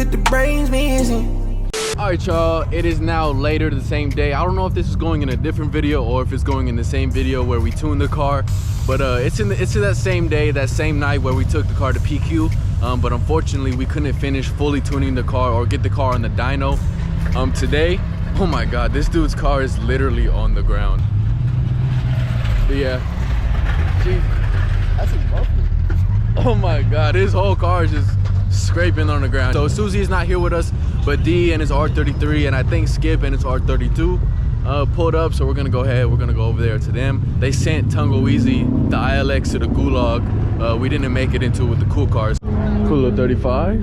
with the brains missing. All right, y'all, it is now later the same day. I don't know if this is going in a different video or if it's going in the same video where we tuned the car, but it's in that same day, that same night where we took the car to PQ. But unfortunately we couldn't finish fully tuning the car or get the car on the dyno. Today, oh my god, this dude's car is literally on the ground. But yeah, that's oh my god, his whole car is just scraping on the ground. So Susie is not here with us, but D and his R33 and I think Skip and his R32 pulled up, so we're gonna go ahead, we're gonna go over there to them. They sent Tungo Easy the ILX to the gulag. We didn't make it into it with the cool cars. Cool little 35,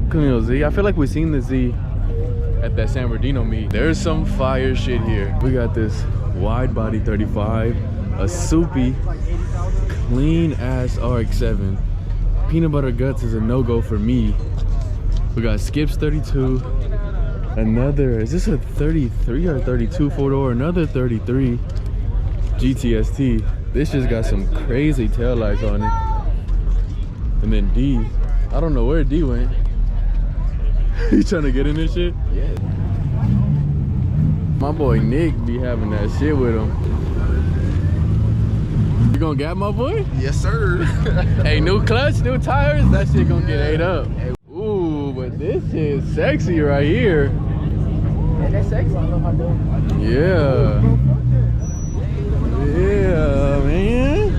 cool little Z. I feel like we've seen the Z at that San Bernardino meet. There's some fire shit here. We got this wide body 35, a soupy clean ass RX-7. Peanut butter guts is a no-go for me. We got Skip's 32, another, is this a 33 or 32 four-door? Another 33 GTST. This just got some crazy taillights on it. And then D, I don't know where D went. He trying to get in this shit? Yeah. My boy Nick be having that shit with him. You gonna gap my boy? Yes, sir. Hey, new clutch, new tires, that shit gonna get ate up. Ooh, but this shit is sexy right here. Yeah, that's sexy. Yeah. Yeah, man.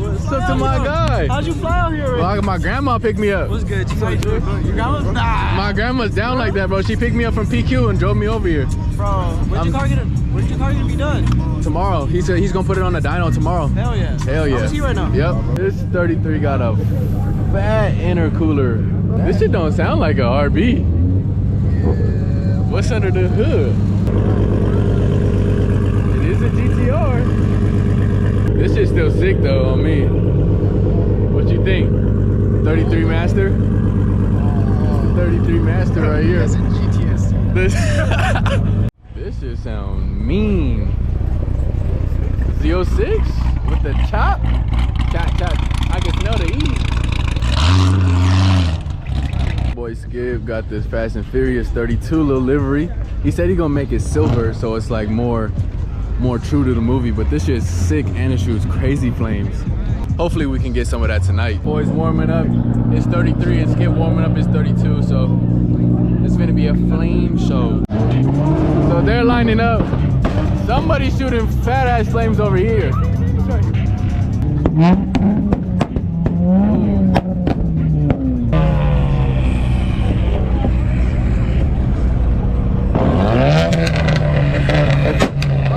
What's up to my guy? How'd you fly out here? Well, my grandma picked me up. What's good? You your grandma's? Nah. My grandma's down like that, bro. She picked me up from PQ and drove me over here. Bro, when's your car gonna be done? Tomorrow. He said he's gonna put it on the dyno tomorroa. Hell yeah. Hell yeah. How's he right now? Yep. This 33 got a fat intercooler. This shit don't sound like a RB. What's under the hood? It is a GTR. This shit's still sick though on me. What you think? 33 Master? 33 Master right here. That's a GTS. This shit sound mean. Z06 with the chop. Chop. I can smell the E. Boy Skip got this Fast and Furious 32 little livery. He said he gonna make it silver, so it's like more true to the movie. But this shit is sick and it shoots crazy flames. Hopefully we can get some of that tonight. Boys warming up his 33 and Skip warming up his 32, so it's gonna be a flame show. So they're lining up. Somebody's shooting fat ass flames over here.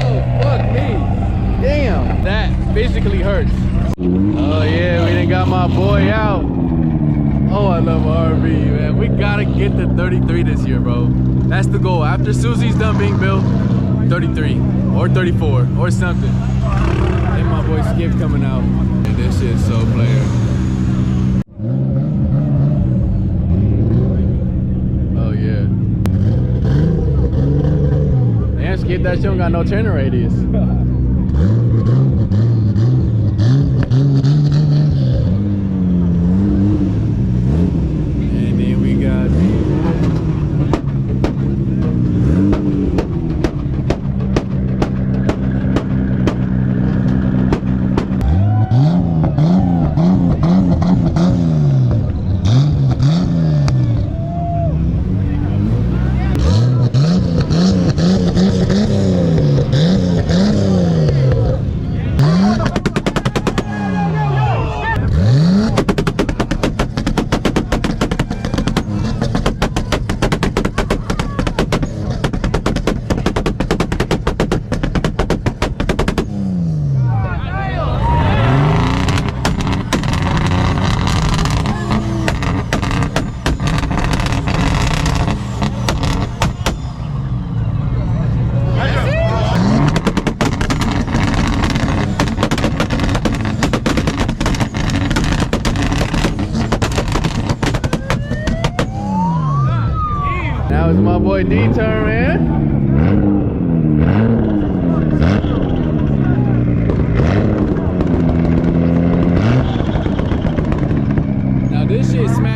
Oh, fuck me. Damn, that physically hurts. Oh yeah, we done got my boy out. Oh, I love RV, man. We gotta get the 33 this year, bro. That's the goal. After Susie's done being built, 33 or 34 or something. And my boy Skip coming out. And this shit's so player. Oh yeah. Damn, Skip, that shit don't got no turning radius. Now it's my boy D turn, man. Now this shit smells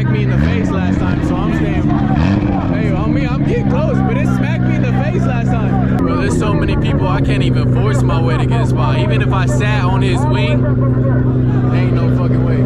people, I can't even force my way to get a spot. Even if I sat on his wing, ain't no fucking way.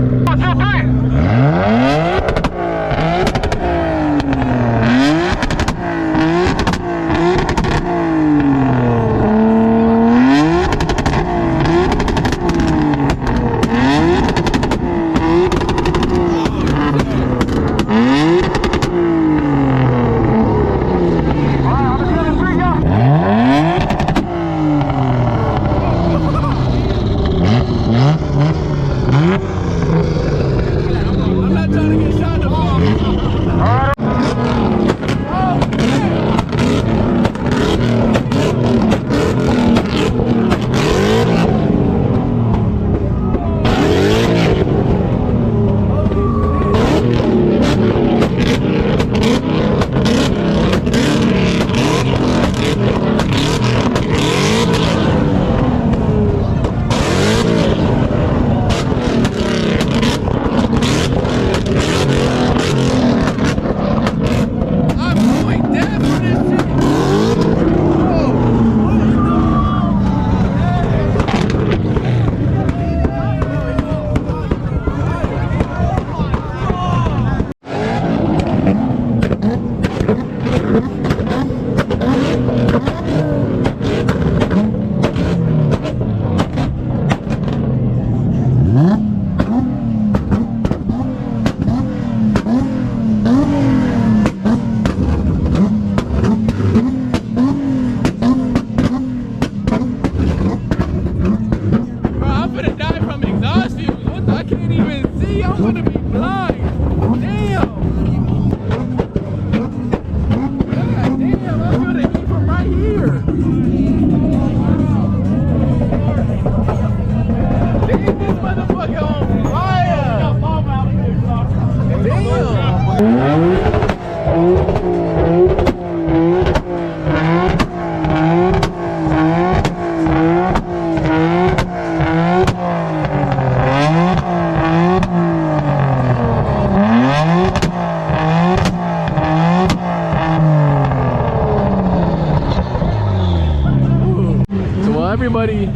Everybody,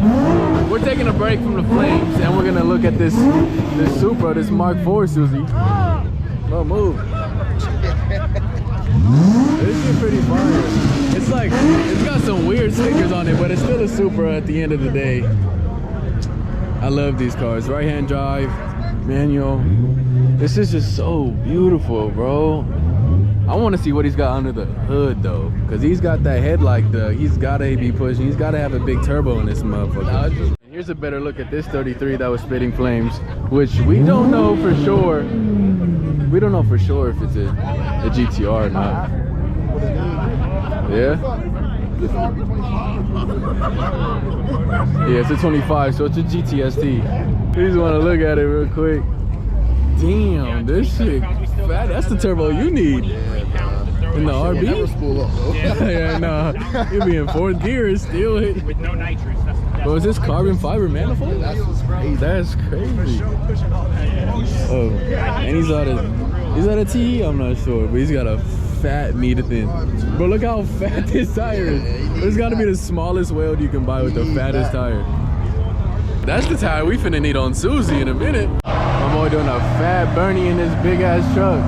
we're taking a break from the flames and we're gonna look at this Supra, this Mark IV, Susie. Oh, move. This is pretty fire. It's like, it's got some weird stickers on it, but it's still a Supra at the end of the day. I love these cars. Right-hand drive, manual. This is just so beautiful, bro. I want to see what he's got under the hood though, because he's got that headlight, he's got to be pushing, he's got to have a big turbo in this motherfucker. And here's a better look at this 33 that was spitting flames, which we don't know for sure. We don't know for sure if it's a GTR or not. Yeah? Yeah, it's a 25, so it's a GTST. You just want to look at it real quick. Damn, this shit fat. That's the turbo you need. In the RB? Never spool up, bro. Yeah, nah. You'll be in fourth gear still. With no nitrous. Bro, is this carbon fiber manifold? That's crazy. That's crazy. Oh, and he's out of TE? I'm not sure, but he's got a fat meter thin. Bro, look how fat this tire is. It's got to be the smallest weld you can buy with the fattest tire. That's the tire we finna need on Susie in a minute. I'm only doing a fat Bernie in this big ass truck.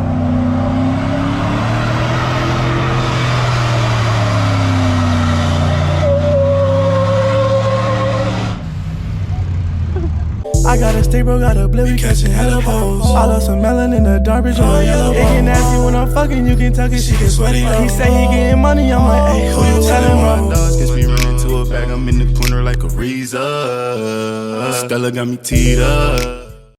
I got a stick, bro, got a blip, we catching hella poles. I love some melon in the dark, bitch, on a yellow bone. It get nasty when I'm fucking, you can tuck it, she get sweaty. He say he getting money, I'm like, hey, who you telling, bro? My dogs gets me running to a bag, I'm in the corner like a Reza. Stella got me teed up.